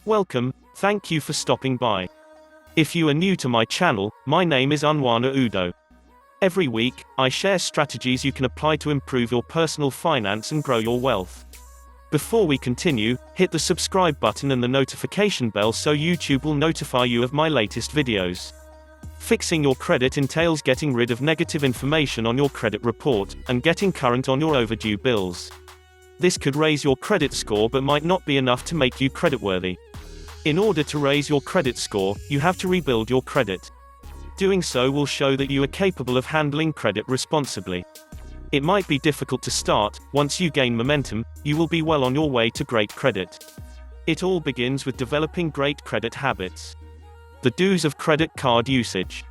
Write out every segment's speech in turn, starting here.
Welcome, thank you for stopping by. If you are new to my channel, my name is Unwana Udoh. Every week, I share strategies you can apply to improve your personal finance and grow your wealth. Before we continue, hit the subscribe button and the notification bell so YouTube will notify you of my latest videos. Fixing your credit entails getting rid of negative information on your credit report, and getting current on your overdue bills. This could raise your credit score but might not be enough to make you creditworthy. In order to raise your credit score, you have to rebuild your credit. Doing so will show that you are capable of handling credit responsibly. It might be difficult to start. Once you gain momentum, you will be well on your way to great credit. It all begins with developing great credit habits. The do's of credit card usage.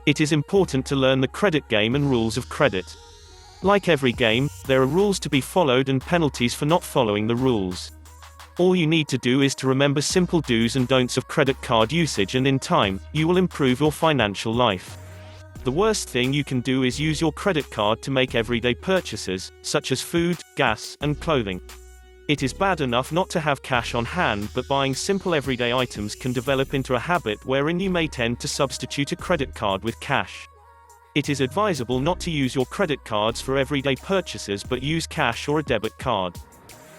It is important to learn the credit game and rules of credit. Like every game, there are rules to be followed and penalties for not following the rules. All you need to do is to remember simple do's and don'ts of credit card usage, and in time, you will improve your financial life. The worst thing you can do is use your credit card to make everyday purchases, such as food, gas, and clothing. It is bad enough not to have cash on hand, but buying simple everyday items can develop into a habit wherein you may tend to substitute a credit card with cash. It is advisable not to use your credit cards for everyday purchases but use cash or a debit card.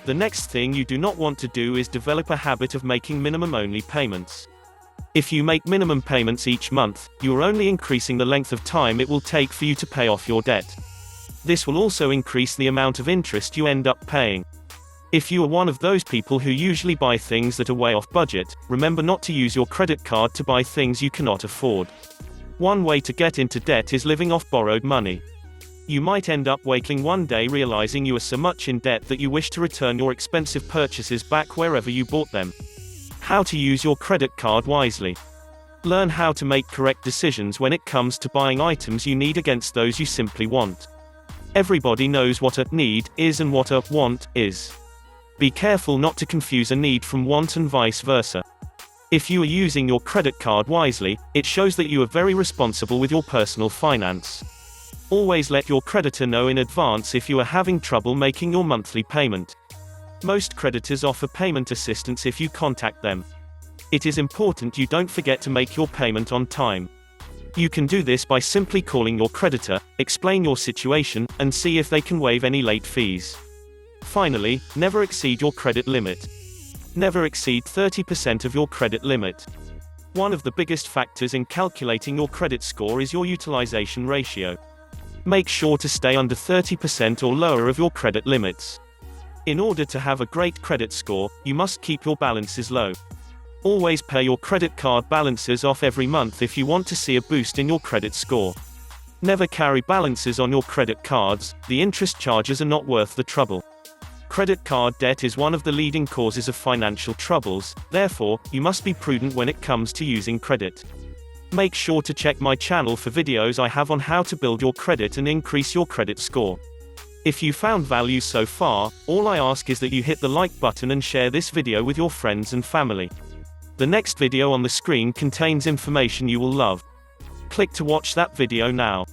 The next thing you do not want to do is develop a habit of making minimum-only payments. If you make minimum payments each month, you are only increasing the length of time it will take for you to pay off your debt. This will also increase the amount of interest you end up paying. If you are one of those people who usually buy things that are way off budget, remember not to use your credit card to buy things you cannot afford. One way to get into debt is living off borrowed money. You might end up waking one day realizing you are so much in debt that you wish to return your expensive purchases back wherever you bought them. How to use your credit card wisely. Learn how to make correct decisions when it comes to buying items you need against those you simply want. Everybody knows what a need is and what a want is. Be careful not to confuse a need from want and vice versa. If you are using your credit card wisely, it shows that you are very responsible with your personal finance. Always let your creditor know in advance if you are having trouble making your monthly payment. Most creditors offer payment assistance if you contact them. It is important you don't forget to make your payment on time. You can do this by simply calling your creditor, explain your situation, and see if they can waive any late fees. Finally, never exceed your credit limit. Never exceed 30% of your credit limit. One of the biggest factors in calculating your credit score is your utilization ratio. Make sure to stay under 30% or lower of your credit limits. In order to have a great credit score, you must keep your balances low. Always pay your credit card balances off every month if you want to see a boost in your credit score. Never carry balances on your credit cards. The interest charges are not worth the trouble. Credit card debt is one of the leading causes of financial troubles, therefore, you must be prudent when it comes to using credit. Make sure to check my channel for videos I have on how to build your credit and increase your credit score. If you found value so far, all I ask is that you hit the like button and share this video with your friends and family. The next video on the screen contains information you will love. Click to watch that video now.